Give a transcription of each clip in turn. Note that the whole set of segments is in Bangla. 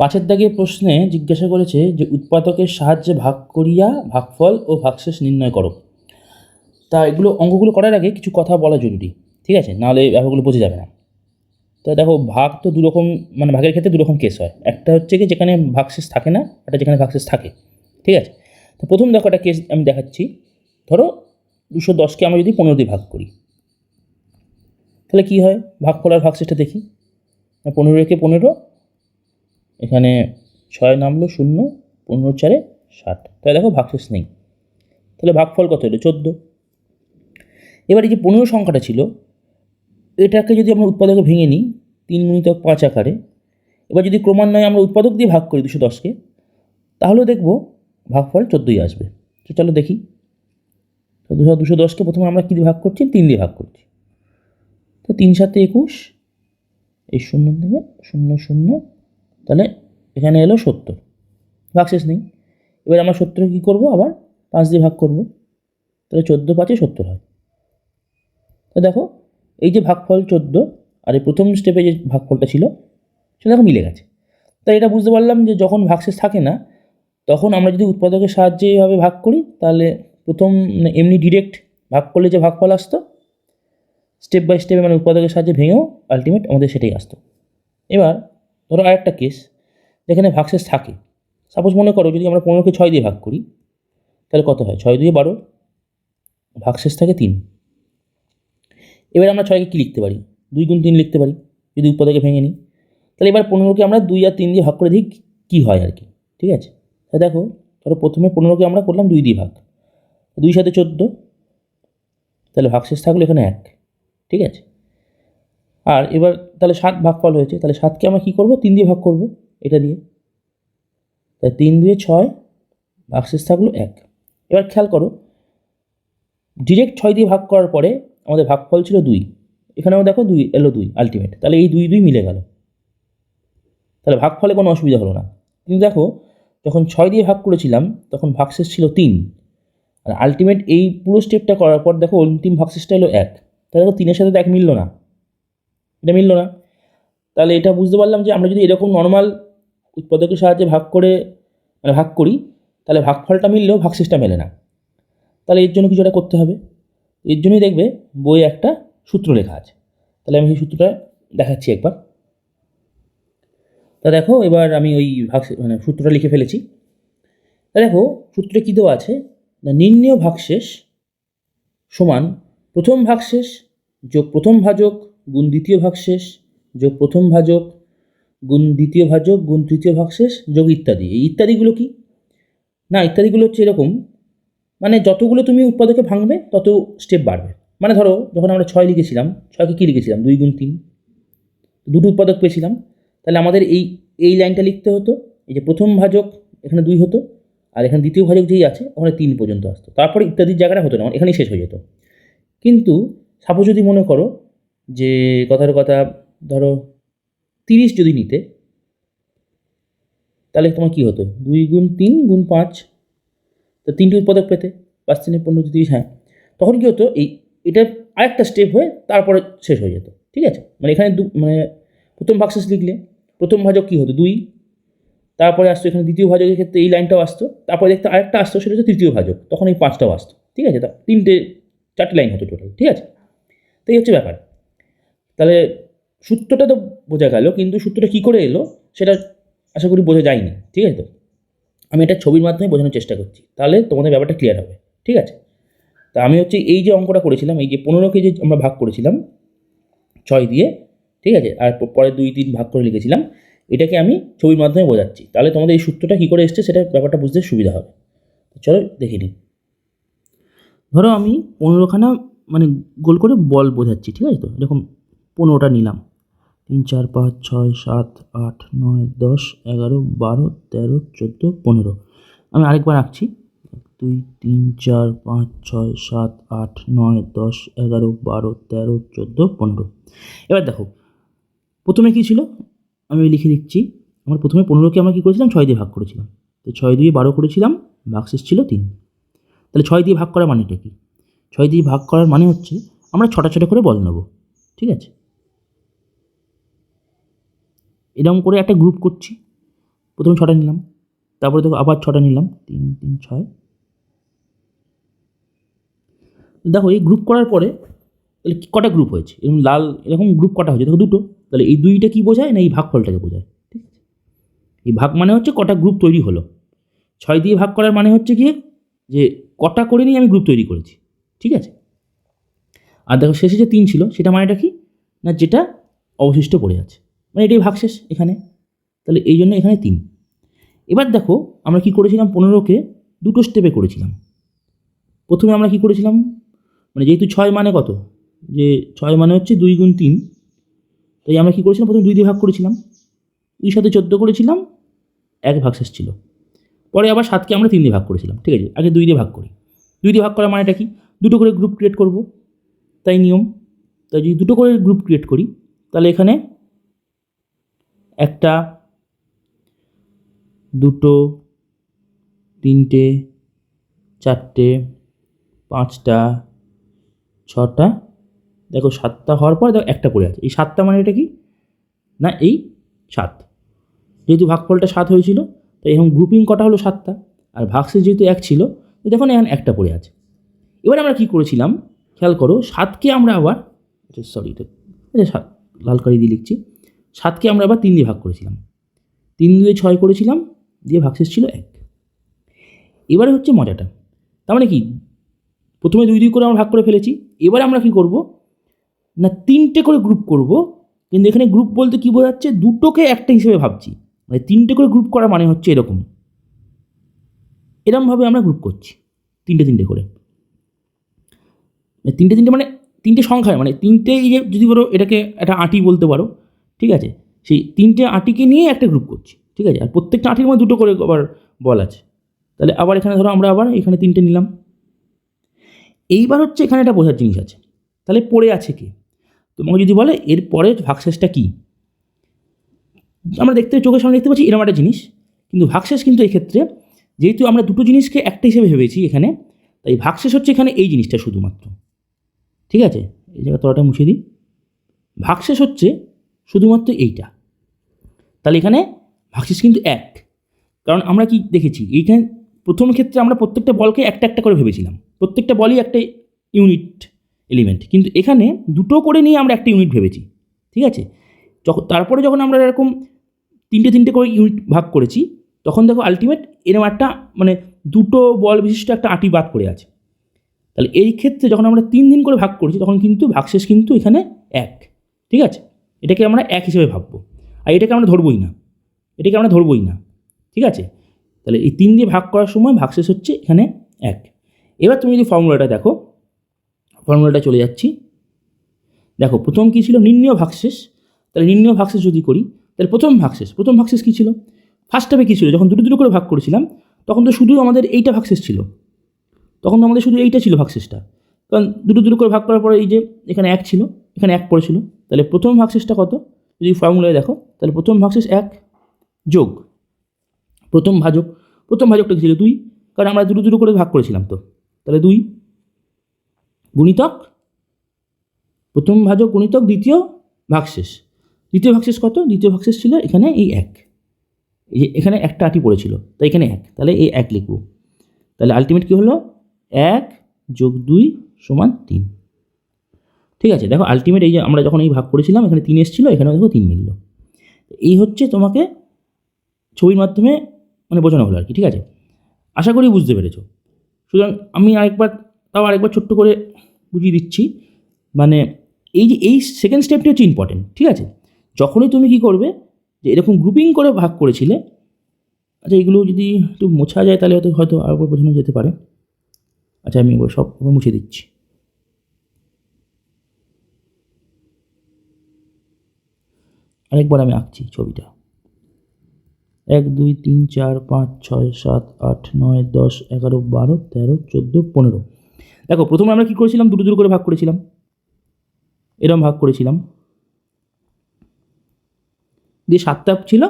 পাঁচের দাগের প্রশ্নে জিজ্ঞাসা করেছে যে উৎপাদকের সাহায্যে ভাগ করিয়া ভাগফল ও ভাগশেষ নির্ণয় করো। তা এগুলো অঙ্কগুলো করার আগে কিছু কথা বলা জরুরি, ঠিক আছে, নাহলে ব্যাপারগুলো বোঝা যাবে না। তো দেখো, ভাগ তো দুরকম, মানে ভাগের ক্ষেত্রে দুরকম কেস হয়। একটা হচ্ছে কি যেখানে ভাগশেষ থাকে না, একটা যেখানে ভাগশেষ থাকে, ঠিক আছে। তো প্রথম দেখো একটা কেস আমি দেখাচ্ছি। ধরো 210কে আমরা যদি 15 দিয়ে ভাগ করি, তাহলে কী হয়? ভাগফল আর ভাগশেষটা দেখি। 15 একে 15, এখানে 6 নামলো 0, 15 4 60, তাহলে দেখো ভাগশেষ নেই। তাহলে ভাগফল কত হলো? 14। এবার এই যে 15 সংখ্যাটা ছিল, এটাকে যদি আমরা উৎপাদকে ভেঙে নিই 3 × 5 আকারে, এবার যদি ক্রমান্বয়ে আমরা উৎপাদক দিয়ে ভাগ করি 210কে, তাহলেও দেখব ভাগফল 14ই আসবে। তো চলো দেখি। তো 210কে প্রথমে আমরা কী দিয়ে ভাগ করছি? 3 দিয়ে ভাগ করছি। তো 3 7 21, এই 0 থেকে 0 0, তাহলে এখানে এলো 70, ভাগশেষ নেই। এবার আমরা 70 কী করবো? আবার 5 দিয়ে ভাগ করব, তাহলে 14 5 70 হয়। তো দেখো, এই যে ভাগফল 14 আর এই প্রথম স্টেপে যে ভাগফলটা ছিল সেটা দেখো মিলে গেছে। তাই এটা বুঝতে পারলাম যে যখন ভাগশেষ থাকে না, তখন আমরা যদি উৎপাদকের সাহায্যে এইভাবে ভাগ করি, তাহলে প্রথম এমনি ডিরেক্ট ভাগ করলে যে ভাগফল আসতো, স্টেপ বাই স্টেপে মানে উৎপাদকের সাহায্যে ভেঙেও আলটিমেট আমাদের সেটাই আসতো। এবার ধরো আরেকটা কেস যেখানে ভাগশেষ থাকে। সাপোজ মনে করো যদি আমরা 15কে 6 দিয়ে ভাগ করি, তাহলে কত হয়? 6 2 12, ভাগশেষ থাকে 3। এবার আমরা 6কে কী লিখতে পারি? 2 × 3 লিখতে পারি যদি উৎপাদকে ভেঙে নিই। তাহলে এবার 15কে আমরা 2 আর 3 দিয়ে ভাগ করে দিই, কী হয় আর কি, ঠিক আছে। তাই দেখো, ধরো প্রথমে 15কে আমরা করলাম 2 দিয়ে ভাগ, 2 7 14, তাহলে ভাগশেষ থাকলো এখানে 1, ঠিক আছে। আর এবার তাহলে 7 ভাগফল হয়েছে, তাহলে 7কে আমরা কী করবো? 3 দিয়ে ভাগ করবো, এটা দিয়ে। তাই 3 2 6, ভাগশেষ থাকলো 1। এবার খেয়াল করো, ডিরেক্ট 6 দিয়ে ভাগ করার পরে আমাদের ভাগফল ছিল 2, এখানেও দেখো 2 এলো, 2 আলটিমেট, তাহলে এই 2 2 মিলে গেল, তাহলে ভাগফলে কোনো অসুবিধা হলো না। কিন্তু দেখো, যখন 6 দিয়ে ভাগ করেছিলাম তখন ভাগশেষ ছিল 3, আর আলটিমেট এই পুরো স্টেপটা করার পর দেখো অন্তিম ভাগশেষটা এলো 1, তাহলে দেখো 3-এর সাথে তো 1 মিললো না, এটা মিললো না। তাহলে এটা বুঝতে পারলাম যে আমরা যদি এরকম নর্মাল উৎপাদকের সাহায্যে ভাগ করে মানে ভাগ করি, তাহলে ভাগফলটা মিললেও ভাগশেষটা মেলে না। তাহলে এর জন্য কিছু একটা করতে হবে। এর জন্যই দেখবে বইয়ে একটা সূত্র লেখা আছে। তাহলে আমি সেই সূত্রটা দেখাচ্ছি একবার। তা দেখো, এবার আমি ওই মানে সূত্রটা লিখে ফেলেছি। তা দেখো, সূত্রে কী দেওয়া আছে না, নির্ণেয় ভাগশেষ সমান প্রথম ভাগশেষ যোগ প্রথম ভাজক গুণ দ্বিতীয় ভাগশেষ যোগ প্রথম ভাজক গুণ দ্বিতীয় ভাজক গুণ তৃতীয় ভাগশেষ যোগ ইত্যাদি। এই ইত্যাদিগুলো কি না, ইত্যাদিগুলো হচ্ছে এরকম, মানে যতগুলো তুমি উৎপাদকে ভাঙবে তত স্টেপ বাড়বে। মানে ধরো যখন আমরা 6 লিখেছিলাম, 6কে কী লিখেছিলাম? 2 × 3, দুটো উৎপাদক পেয়েছিলাম, তাহলে আমাদের এই লাইনটা লিখতে হতো, এই যে প্রথম ভাজক এখানে 2 হতো, আর এখানে দ্বিতীয় ভাজক যেই আছে ওখানে 3 পর্যন্ত আসতো, তারপরে ইত্যাদির জায়গাটা হতো না, এখানেই শেষ হয়ে যেত। কিন্তু সাপোজ যদি মনে করো যে কথার কথা ধরো 30 যদি নিতে, তাহলে তোমার কী হতো? 2 × 3 × 5, তো 3টে উৎপাদক পেতে, 5 3 15 30, হ্যাঁ। তখন কী হতো? এটা আরেকটা স্টেপ হয়ে তারপরে শেষ হয়ে যেত, ঠিক আছে। মানে এখানে মানে প্রথম ভাগশেষ লিখলে প্রথম ভাজক কী হতো? 2, তারপরে আসতো এখানে দ্বিতীয় ভাজকের ক্ষেত্রে এই লাইনটাও আসতো, তারপরে দেখতে আরেকটা আসতো, সেটা হচ্ছে তৃতীয় ভাজক, তখন এই 5টাও আসতো, ঠিক আছে। তা 4টে লাইন হতো টোটাল, ঠিক আছে। তো এই হচ্ছে ব্যাপার। তাহলে সূত্রটা তো বোঝা গেল, কিন্তু সূত্রটা কী করে এলো সেটা আশা করি বোঝা যায়নি, ঠিক আছে। তো আমি এটা ছবির মাধ্যমে বোঝানোর চেষ্টা করছি, তাহলে তোমাদের ব্যাপারটা ক্লিয়ার হবে, ঠিক আছে। তা আমি হচ্ছে এই যে অঙ্কটা করেছিলাম, এই যে 15কে যে আমরা ভাগ করেছিলাম 6 দিয়ে, ঠিক আছে, আর পরে 2 3 ভাগ করে লিখেছিলাম, এটাকে আমি ছবির মাধ্যমে বোঝাচ্ছি, তাহলে তোমাদের এই সূত্রটা কী করে এসছে সেটা ব্যাপারটা বুঝতে সুবিধা হবে। চলো দেখে নিই। ধরো আমি 15খানা মানে গোল করে বল বোঝাচ্ছি, ঠিক আছে। তো এরকম 15টা নিলাম, 3 4 5 6 7 8 9 10 11 12 13 14 15। আমি আরেকবার আঁকছি, 2 3 4 5 6 7 8 9 10 11 12 13 14 15। এবার দেখো, প্রথমে কী ছিল আমি লিখে দিচ্ছি। আমার প্রথমে 15কে আমরা কী করেছিলাম? 6 দিয়ে ভাগ করেছিলাম, তো 6 2 12 করেছিলাম, ভাগশেষ ছিল 3। তাহলে 6 দিয়ে ভাগ করার মানেটা কি? 6 দিয়ে ভাগ করার মানে হচ্ছে আমরা ছটা ছটা করে বল নেব, ঠিক আছে। এরকম করে একটা গ্রুপ করছি, প্রথমে 6টা নিলাম, তারপরে দেখো আবার 6টা নিলাম, 3 3 6। দেখো এই গ্রুপ করার পরে তাহলে কটা গ্রুপ হয়েছে, এরকম লাল এরকম গ্রুপ কটা হয়েছে, দেখো দুটো। তাহলে এই 2টা কী বোঝায় না, এই ভাগফলটাকে বোঝায়। ঠিক আছে, এই ভাগ মানে হচ্ছে কটা গ্রুপ তৈরি হলো। 6 দিয়ে ভাগ করার মানে হচ্ছে গিয়ে যে কটা করে নিয়ে আমি গ্রুপ তৈরি করেছি। ঠিক আছে, আর দেখো শেষে যে 3 ছিল সেটা মানেটা কি না, যেটা অবশিষ্ট পড়ে আছে, মানে এটাই ভাগশেষ এখানে। তাহলে এই জন্য এখানে 3। এবার দেখো আমরা কি করেছিলাম, 15কে দুটো স্টেপে করেছিলাম। প্রথমে আমরা কি করেছিলাম, মানে যেহেতু 6 মানে কত, যে 6 মানে হচ্ছে 2 গুণ 3, তাই আমরা কী করেছিলাম, প্রথমে 2 দিয়ে ভাগ করেছিলাম, 2 সাথে 14 করেছিলাম, 1 ভাগশেষ ছিল। পরে আবার 7কে আমরা 3 দিয়ে ভাগ করেছিলাম। ঠিক আছে, আগে 2 দিয়ে ভাগ করি। 2 দিয়ে ভাগ করার মানেটা কি, দুটো করে গ্রুপ ক্রিয়েট করব, তাই নিয়ম। তাই যদি দুটো করে গ্রুপ ক্রিয়েট করি তাহলে এখানে 1টা 2টো 3টে 4টে 5টা 6টা, দেখো 7টা হওয়ার পর দেখো 1টা পড়ে আছে। এই 7টা মানে এটা কি না, এই 7, যেহেতু ভাগফলটা 7 হয়েছিল তাই এখন গ্রুপিং কটা হলো 7টা, আর ভাগশেষ যেহেতু 1 ছিল দেখুন এখন 1টা পড়ে আছে। এবার আমরা কি করেছিলাম খেয়াল করো, 7কে আমরা আবার সরি আচ্ছা 7 লাল কালি দিয়ে লিখছি, 7কে আমরা আবার 3 দিয়ে ভাগ করেছিলাম, 3 দিয়ে 6 করেছিলাম, দিয়ে ভাগশেষ ছিল 1। এবারে হচ্ছে মজাটা, তার মানে কি প্রথমে 2 2 করে আমরা ভাগ করে ফেলেছি। এবারে আমরা কি করব না, 3টে করে গ্রুপ করব, কিন্তু এখানে গ্রুপ বলতে কী বোঝাচ্ছে, দুটোকে একটা হিসেবে ভাবছি, মানে 3টে করে গ্রুপ করা মানে হচ্ছে এরকমভাবে আমরা গ্রুপ করছি 3টে করে, 3টে মানে 3টে সংখ্যায়, মানে 3টে এই যে যদি বলো এটাকে একটা আঁটি বলতে পারো। ঠিক আছে, সেই 3টে আঁটিকে নিয়ে একটা গ্রুপ করছি। ঠিক আছে, আর প্রত্যেকটা আঁটির মধ্যে দুটো করে আবার বল আছে। তাহলে আবার এখানে ধরো আমরা আবার এখানে 3টে নিলাম। এইবার হচ্ছে এখানে একটা বোঝার জিনিস আছে, তাহলে পড়ে আছে কি, তোমাকে যদি বলে এর পরে ভাগশেষটা কী, আমরা দেখতে চোখের সামনে দেখতে পাচ্ছি এরকম একটা জিনিস, কিন্তু ভাগশেষ কিন্তু এক্ষেত্রে যেহেতু আমরা দুটো জিনিসকে একটা হিসেবে ভেবেছি এখানে, তাই ভাগশেষ হচ্ছে এখানে এই জিনিসটা শুধুমাত্র। ঠিক আছে, এই জায়গা তলাটা মুছে দিই, ভাগশেষ হচ্ছে শুধুমাত্র এইটা। তাহলে এখানে ভাগশেষ কিন্তু 1, কারণ আমরা কি দেখেছি এইখানে প্রথম ক্ষেত্রে আমরা প্রত্যেকটা বলকে একটা একটা করে ভেবেছিলাম, প্রত্যেকটা বলই একটা ইউনিট এলিমেন্ট, কিন্তু এখানে দুটো করে নিয়ে আমরা একটা ইউনিট ভেবেছি। ঠিক আছে, তারপরে যখন আমরা এরকম 3টে করে ইউনিট ভাগ করেছি তখন দেখো আলটিমেট এরকম একটা মানে দুটো বল বিশিষ্ট একটা আঁটি বাদ পড়ে আছে। তাহলে এই ক্ষেত্রে যখন আমরা 3 দিন করে ভাগ করেছি তখন কিন্তু ভাগশেষ কিন্তু এখানে 1। ঠিক আছে, এটাকে আমরা 1 হিসেবে ভাববো, আর এটাকে আমরা ধরবই না, ঠিক আছে, তাহলে এই 3 দিয়ে ভাগ করার সময় ভাগশেষ হচ্ছে এখানে 1। এবার তুমি যদি ফর্মুলাটা দেখো, ফর্মুলাটা চলে যাচ্ছি, দেখো প্রথম কী ছিল, নির্ণেয় ভাগশেষ। তাহলে নির্ণেয় ভাগশেষ যদি করি তাহলে প্রথম ভাগশেষ কী ছিল, ফার্স্ট স্টেপে কী ছিল, যখন দুটো করে ভাগ করেছিলাম তখন তো শুধু আমাদের এইটা ভাগশেষ ছিল, তখন তো আমাদের শুধু এইটা ছিল ভাগশেষটা, কারণ দুটো করে ভাগ করার পরে এই যে এখানে 1 ছিল, এখানে 1 পড়েছিল। তাহলে প্রথম ভাগশেষটা কত, যদি ফর্মুলায় দেখো তাহলে প্রথম ভাগশেষ 1 যোগ প্রথম ভাজকটা কী ছিল 2, কারণ আমরা দুটো করে ভাগ করেছিলাম তো, তাহলে 2 গুণিতক প্রথম ভাজক গুণিতক দ্বিতীয় ভাগশেষ কত, দ্বিতীয় ভাগশেষ ছিল এখানে এই 1, এই যে এখানে একটা আঁটি পড়েছিল তাই এখানে 1, তাহলে এই 1 লিখব। তাহলে আলটিমেট কী হলো, 1 যোগ 2 সমান 3। ঠিক আছে, দেখো আলটিমেট এই যে আমরা যখন এই ভাগ করেছিলাম এখানে 3 এসেছিলো, এখানেও দেখো 3 মিলল। এই হচ্ছে তোমাকে ছবির মাধ্যমে মানে বোঝানো হলো আর কি। ঠিক আছে, আশা করি বুঝতে পেরেছো। সুতরাং আমি আরেকবার ছোট্ট করে বুঝিয়ে দিচ্ছি, মানে এই যে এই সেকেন্ড স্টেপটি হচ্ছে ইম্পর্টেন্ট। ঠিক আছে, যখনই তুমি কি করবে যে এরকম গ্রুপিং করে ভাগ করেছিলে, আচ্ছা এগুলো যদি একটু মোছা যায় তাহলে হয়তো আরেকবার বোঝানো যেতে পারে। আচ্ছা আমি এবার সব মুছে দিচ্ছি। আরেকবার আমি আঁকছি ছবিটা, 1 2 3 4 5 6 7 8 9 10 11 12 13 14 15। দেখো প্রথমে আমরা কী করেছিলাম, দুটো করে ভাগ করেছিলাম, এরকম ভাগ করেছিলাম, দিয়ে 7টা ছিল,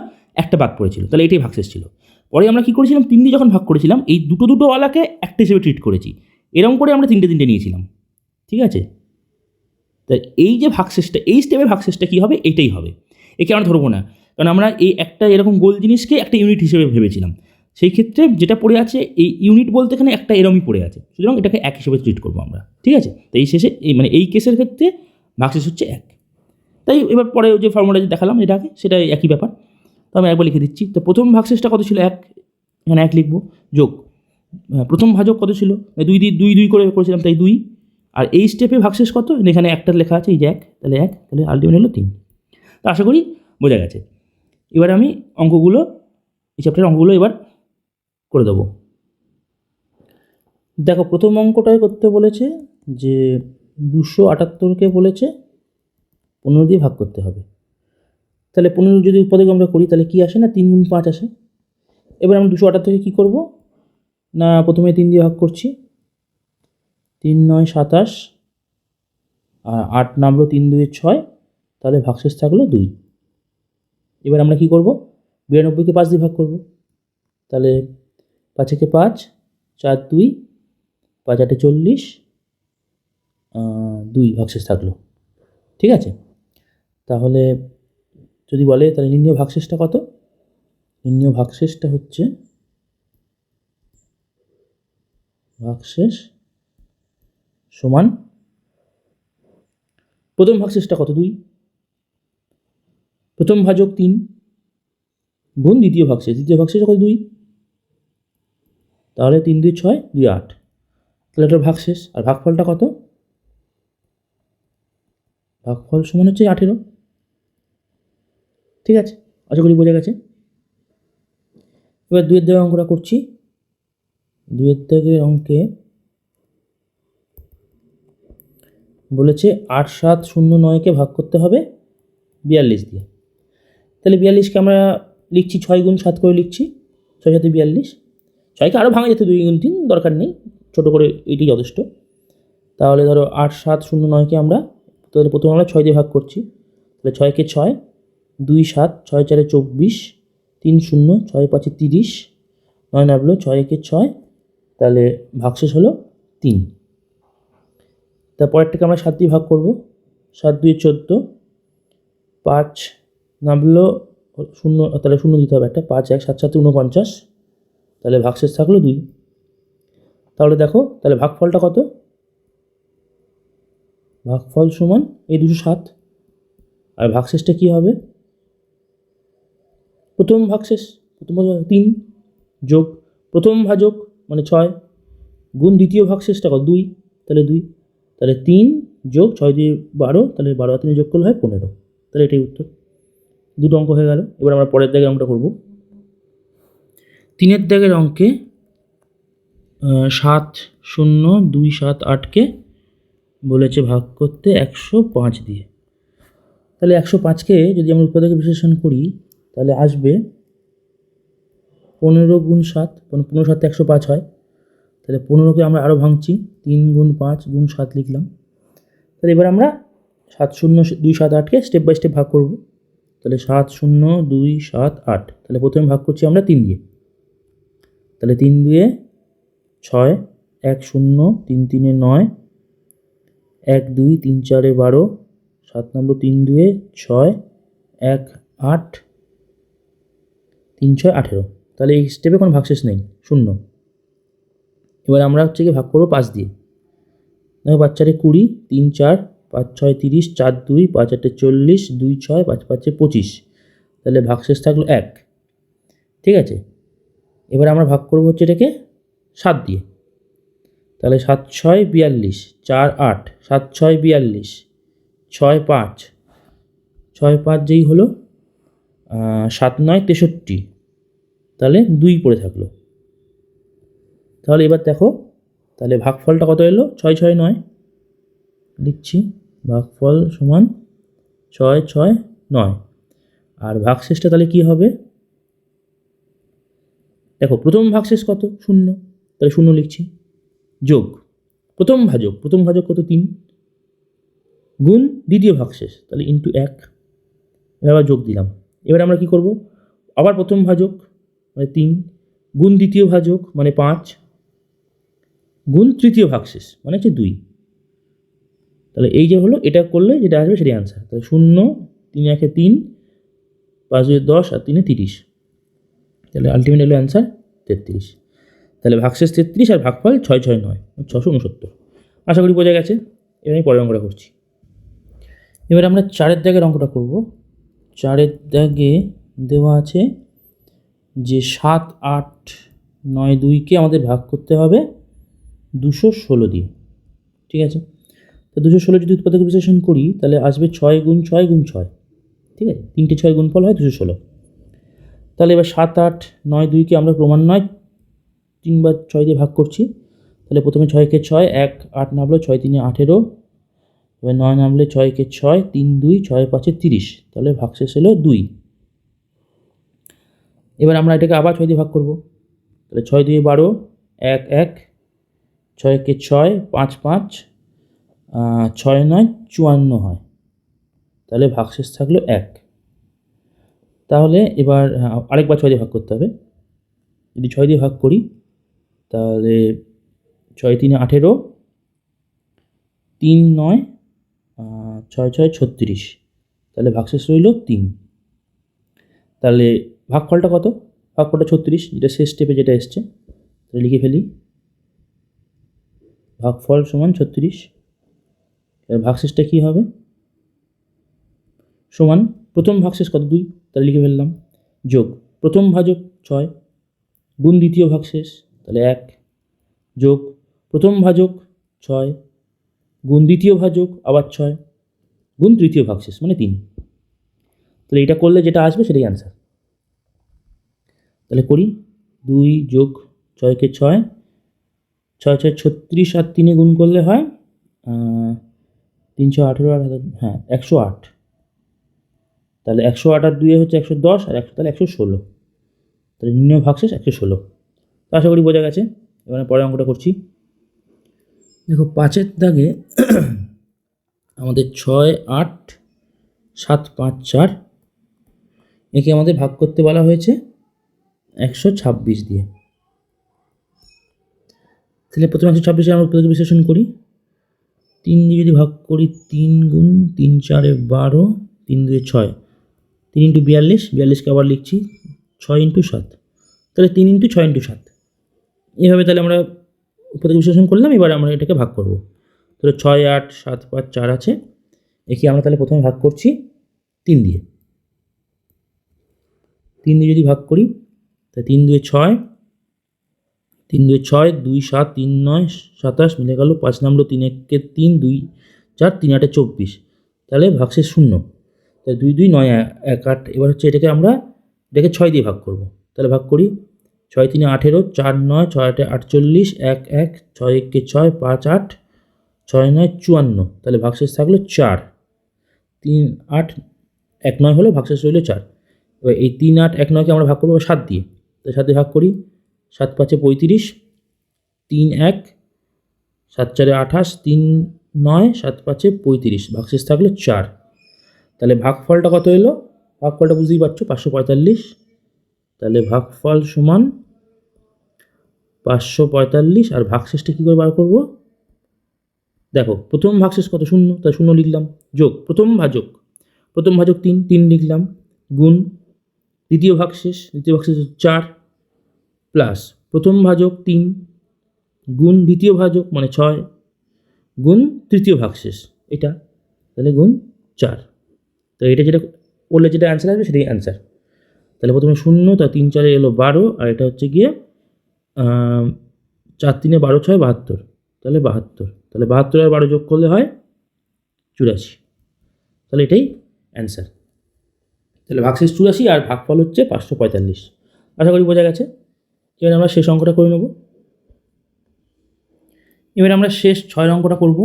একটা বাদ পড়েছিল, তাহলে এটাই ভাগশেষ ছিল। পরে আমরা কী করেছিলাম, 3 দিয়ে যখন ভাগ করেছিলাম এই দুটোওয়ালাকে একটা হিসেবে ট্রিট করেছি, এরকম করে আমরা 3টে নিয়েছিলাম। ঠিক আছে, তাই এই যে ভাগশেষটা, এই স্টেপের ভাগশেষটা কী হবে, এইটাই হবে, একে আমরা ধরবো না, কারণ আমরা এই একটা এরকম গোল জিনিসকে একটা ইউনিট হিসেবে ভেবেছিলাম। সেই ক্ষেত্রে যেটা পড়ে আছে এই ইউনিট বলতে এখানে একটা এরমই পড়ে আছে, সুতরাং এটাকে এক হিসেবে ট্রিট করবো আমরা, ঠিক আছে। তো এই শেষে এই কেসের ক্ষেত্রে ভাগশেষ হচ্ছে 1। তাই এবার পরে যে ফর্মুলা যে দেখালাম এটাকে, সেটাই একই ব্যাপার। তো আমি একবার লিখে দিচ্ছি। তো প্রথম ভাগশেষটা কত ছিল? 1, এখানে 1 লিখবো, যোগ প্রথম ভাজক কত ছিল? 2 করে করেছিলাম, তাই 2। আর এই স্টেপে ভাগশেষ কত? এখানে একটা লেখা আছে, এই যে 1, তাহলে 1, তাহলে আলটিমেট হলো 3। তো আশা করি বোঝা গেছে। এবার আমি অঙ্কগুলো, এই চ্যাপ্টারের অঙ্কগুলো এবার করে দেবো। দেখো, প্রথম অঙ্কটাই করতে বলেছে যে 278কে বলেছে 15 দিয়ে ভাগ করতে হবে। তাহলে 15 যদি উৎপাদক আমরা করি তাহলে কি আসে না 3 গুণ 5 আসে। এবার আমরা 278কে কী করবো না, প্রথমে 3 দিয়ে ভাগ করছি, 3 9 27, আর 8 নামলো 3 2 6, তাহলে ভাগশেষ থাকলো 2। এবার আমরা কি করব? 92কে 5 দিয়ে ভাগ করব, তাহলে 5 একে 5, 4 2, 5 8 40, 2 ভাগশেষ থাকলো, ঠিক আছে। তাহলে যদি বলে তাহলে নির্ণয় ভাগশেষটা কত? নির্ণয় ভাগশেষটা হচ্ছে ভাগশেষ সমান প্রথম ভাগশেষটা কত? 2। প্রথম ভাজক 3 গুণ দ্বিতীয় ভাগশেষ, দ্বিতীয় ভাগশেষ কত? 2। তাহলে 3 2 6, 2 8, তাহলে এটার ভাগশেষ। আর ভাগফলটা কত? ভাগফল সমান হচ্ছে 18। ঠিক আছে, আশা করি বোঝা গেছে। এবার 2-এর দাগের অঙ্কটা করছি। 2-এর দাগের অঙ্কে বলেছে 8 7 0 9কে ভাগ করতে হবে 42 দিয়ে। তাহলে 42কে আমরা লিখছি 6 গুণ 7 করে লিখছি, 6 7 42। 6কে আরও ভাঙা যেত 2 গুণ 3, দরকার নেই, ছোটো করে এটি যথেষ্ট। তাহলে ধরো 8 7 0 9কে আমরা, তাহলে প্রথমে আমরা 6 দিয়ে ভাগ করছি, তাহলে 6কে 6, 2 7, 6 4 24, 3 0, 6 5 30, 9 নামলো 6 একে 6, তাহলে ভাগশেষ হলো 3। তারপরেরটাকে আমরা 7 দিয়ে ভাগ করব, 7 2 14, 5 নামলো 0, তাহলে 0 দিতে হবে একটা, 5 1 7 7 49, তাহলে ভাগশেষ থাকলো 2। তাহলে দেখো, তাহলে ভাগফলটা কত? ভাগফল সমান এই 207। আর ভাগশেষটা কী হবে? প্রথম ভাগশেষ, প্রথম 3 যোগ প্রথম ভাজক মানে 6 গুণ দ্বিতীয় ভাগশেষটা কত? 2, তাহলে 2, তাহলে 3 যোগ 6 দিয়ে 12, তাহলে 12 3 যোগ করলে হয় 15। তাহলে এটাই উত্তর। দুটো অঙ্ক হয়ে গেল। এবার আমরা পরের দাগের অঙ্কটা করব। 3-এর দাগের অঙ্কে 7 0 2 7 8কে বলেছে ভাগ করতে 105 দিয়ে। তাহলে 105কে যদি আমরা উৎপাদকে বিশ্লেষণ করি তাহলে আসবে 15 গুণ 7, 15 7 105 হয়। তাহলে 15কে আমরা আরও ভাঙছি, 3 গুণ 5 গুণ 7 লিখলাম। তাহলে এবার আমরা 7 0 2 7 8কে স্টেপ বাই স্টেপ ভাগ করব। তাহলে 7 0 2 7 8, তাহলে প্রথমে ভাগ করছি আমরা 3 দিয়ে, তাহলে 3 2 6, 1 0, 3 3 9, 1 2 3 4 12, 7 নম্বর 3 2 6, 1 8, 3 6 18। তাহলে এই স্টেপে কোনো ভাগশেষ নেই, 0। এবার আমরা হচ্ছে কি ভাগ করবো 5 দিয়ে। দেখো 5 4 20, 3 4, 5 6 30, 4 2, 5 8 40, 2 6, 5 5 25, তাহলে ভাগশেষ থাকলো 1। ঠিক আছে, এবার আমরা ভাগ করবো হচ্ছে এটাকে 7 দিয়ে। তাহলে 7 6 42, 4 8, 7 6 42, 6 5, 6 5 যেই হলো 7 9 63, তাহলে 2 পড়ে থাকলো। তাহলে এবার দেখো, তাহলে ভাগফলটা কত এলো? 6 6 9 লিখছি, ভাগফল সমান 6 6 9। আর ভাগশেষটা তাহলে কী হবে? দেখো প্রথম ভাগশেষ কত? 0, তাহলে 0 লিখছি, যোগ প্রথম ভাজক কত? 3, গুণ দ্বিতীয় ভাগশেষ, তাহলে ইন্টু 1, আবার যোগ দিলাম। এবার আমরা কি করব? আবার প্রথম ভাজক মানে 3, গুণ দ্বিতীয় ভাজক মানে 5, গুণ তৃতীয় ভাগশেষ মানে হচ্ছে 2। তাহলে এই যে হলো, এটা করলে যেটা আসবে সেটাই আনসার। তাহলে 0 3 1 3, 5 2 10 আর 3 30, তাহলে আলটিমেট হলো অ্যান্সার 33। তাহলে ভাগশেষ 33 আর ভাগফল 6 6 9, 669। আশা করি বোঝা গেছে। এবার আমি পরের অঙ্কটা করছি। এবার আমরা 4-এর দাগের অঙ্কটা করব। 4-এর দাগে দেওয়া আছে যে 7 8 9 2কে আমাদের ভাগ করতে হবে 216 দিয়ে। ঠিক আছে, তো 216 যদি উৎপাদক বিশ্লেষণ করি তাহলে আসবে 6 গুণ 6 গুণ 6। ঠিক আছে, 3টে 6 গুণফল হয় 216। তাহলে এবার 7 8 9 2কে আমরা ক্রমান্বয়ে 3 বার 6 দিয়ে ভাগ করছি। তাহলে প্রথমে 6কে 6, 1 8 নামলো, 6 3 18, এবার 9 নামলে 6কে 6, 3 2 6 5 30, তাহলে ভাগশেষ হলো 2। এবার আমরা এটাকে আবার 6 দিয়ে ভাগ করব। তাহলে 6 2 12, 1 1, 6কে 6, 5 5, 6 9 54 হয়, তাহলে ভাগশেষ থাকলো 1। তাহলে এবার আরেকবার 6 দিয়ে ভাগ করতে হবে। যদি 6 দিয়ে ভাগ করি তাহলে 6 3 18, 3 9, 6 6 36, তাহলে ভাগশেষ রইল 3। তাহলে ভাগফলটা কত? ভাগফলটা 36, যেটা শেষ স্টেপে যেটা এসছে, তাহলে লিখে ফেলি। ভাগফল সমান 36। এবার ভাগশেষটা কী হবে? সমান প্রথম ভাগশেষ কত? 2, তাহলে লিখে ফেললাম। যোগ প্রথম ভাজক 6 গুণ দ্বিতীয় ভাগশেষ, তাহলে 1, যোগ প্রথম ভাজক 6 গুণ দ্বিতীয় ভাজক আবার 6 গুণ তৃতীয় ভাগশেষ মানে 3। তাহলে এটা করলে যেটা আসবে সেটাই অ্যান্সার। তাহলে করি। 2 যোগ 6কে 6, 6 6 36 আর 3 গুণ করলে হয় 318 আর হ্যাঁ 108। তাহলে 108 আর 2 হচ্ছে 110 আর 100, তাহলে 116। তাহলে নির্ণয় ভাগশেষ 116। তো আশা করি বোঝা গেছে। এবারে পরের অঙ্কটা করছি। দেখো 5-এর দাগে আমাদের 6 8 7 5 4, একে আমাদের ভাগ করতে বলা হয়েছে 126 দিয়ে। তাহলে প্রথমে 126 আমরা উৎপাদক বিশ্লেষণ করি। 3 দিয়ে যদি ভাগ করি 3 গুণ 3 4 12, 3 2 6, 3 × 42, 42কে আবার লিখছি 6 × 7, তাহলে 3 × 6 × 7। এইভাবে তাহলে আমরা উৎপাদক বিশ্লেষণ করলাম। এবার আমরা এটাকে ভাগ করব। তাহলে 6 8 7 5 4 আছে, একে আমরা তাহলে প্রথমে ভাগ করছি 3 দিয়ে। 3 দিয়ে যদি ভাগ করি তাহলে 3 2 6, 3 2 6, 2 7 3 9 27 মিলে গেল। 5 নামলো 3 1কে 3, 2 4 3 8 24, তাহলে ভাগশেষ 0। তাহলে 2 2 9 1 8। এবার হচ্ছে এটাকে আমরা 6 দিয়ে ভাগ করব। তাহলে ভাগ করি। 6 3 18, 4 9, 6 8 48, 1 1, 6 1কে 6, 5 8, 6 9 54, তাহলে ভাগশেষ থাকলো 4। 3 8 1 9 হলো, ভাগশেষ রইল 4। এবার এই 3 8 1 9কে আমরা ভাগ করবো 7 দিয়ে। তাহলে 7 দিয়ে ভাগ করি। 7 5 35, 3 1, 7 4 28, 3 9, 7 5 35, ভাগশেষ থাকলো 4। তাহলে ভাগফলটা কত এলো? ভাগফলটা বুঝতেই পারছো, 545। তাহলে ভাগফল সমান 545। আর ভাগশেষটা কী করে বার করবো? দেখো প্রথম ভাগশেষ কত? 0, তাই 0 লিখলাম। যোগ প্রথম ভাজক 3, 3 লিখলাম। গুণ দ্বিতীয় ভাগশেষ 4, প্লাস প্রথম ভাজক 3 গুণ দ্বিতীয় ভাজক মানে 6 গুণ তৃতীয় ভাগশেষ এটা, তাহলে গুণ 4। তো এটা যেটা করলে যেটা অ্যান্সার আসবে সেটাই অ্যান্সার। তাহলে প্রথমে 0, তা 3 4 এলো 12, আর এটা হচ্ছে গিয়ে 4 3 12 6 72, তাহলে 72। তাহলে 72 আর 12 যোগ করলে হয় 84, তাহলে এটাই অ্যান্সার। তাহলে ভাগশেষ 84 আর ভাগফল হচ্ছে 545। আশা করি বোঝা গেছে। এবার আমরা শেষ অঙ্কটা করে নেব। এবার আমরা শেষ 6 অঙ্কটা করব।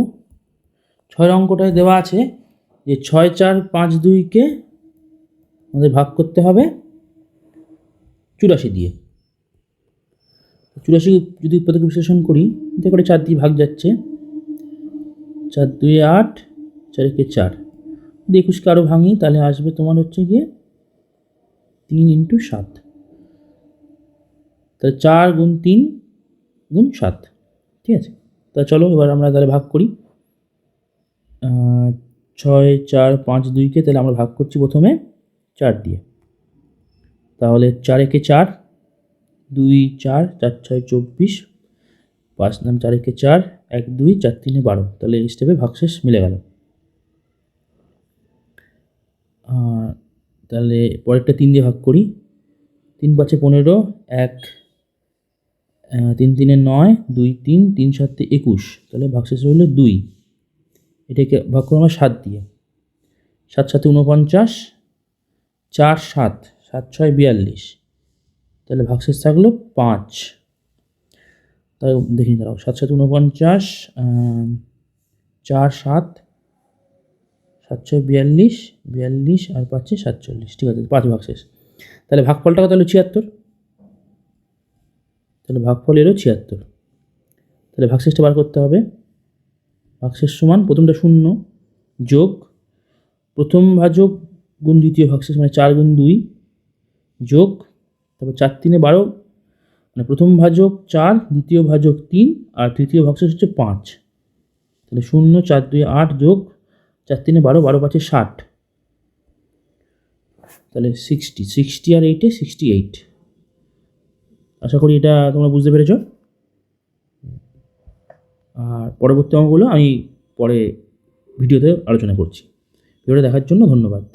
6 অঙ্কটায় দেওয়া আছে যে 6 4 5 2কে আমাদের ভাগ করতে হবে 84 দিয়ে। 84 যদি উৎপাদক বিশ্লেষণ করি, এতে করে 4 দিয়ে ভাগ যাচ্ছে। 4 2 8, 4 1 4, 21কে আরও ভাঙি, তাহলে আসবে তোমার হচ্ছে গিয়ে 3 × 7, তাহলে 4 গুণ 3 গুণ 7। ঠিক আছে, তা চলো এবার আমরা তাহলে ভাগ করি। 6 4 5 2কে তাহলে আমরা ভাগ করছি প্রথমে 4 দিয়ে। তাহলে 4 একে 4, 2 4, 4 6 24, 5 নাম 4 একে 4, 1 2, 4 3 12। তাহলে এই স্টেপে ভাগশেষ মিলে গেল। তাহলে পরেরটা 3 দিয়ে ভাগ করি। 3 5 15, 1 3 3 9, 2 3, 3 7 21। তাহলে ভাগশেষ রইল 2। এটাকে ভাগ করবো আমরা 7 দিয়ে। 7 7 49, 4 7, 7 6 42। তাহলে ভাগশেষ থাকলো 5। তাই দেখি দাঁড়াও, 7 7 49, 4 7, 7 6 42, 42 আর 5 47। ঠিক আছে, 5 ভাগশেষ। তাহলে ভাগফলটা কত হলো? 76। তাহলে ভাগফল এলো 76। তাহলে ভাগশেষটা বার করতে হবে। ভাগশেষ সমান প্রথমটা 0 যোগ প্রথম ভাজক গুণ দ্বিতীয় ভাগশেষ, মানে 4 গুণ 2 যোগ, তারপর 4 3 12, মানে প্রথম ভাজক 4, দ্বিতীয় ভাজক 3 আর তৃতীয় ভাগশেষ হচ্ছে 5। তাহলে 0 4 2 8 যোগ 4 3 12, 12 5 60। তাহলে 60 আর 8 68। আশা করি এটা তোমরা বুঝতে পেরেছ। আর পরবর্তী অঙ্কগুলো আমি পরে ভিডিওতে আলোচনা করছি। ভিডিওটা দেখার জন্য ধন্যবাদ।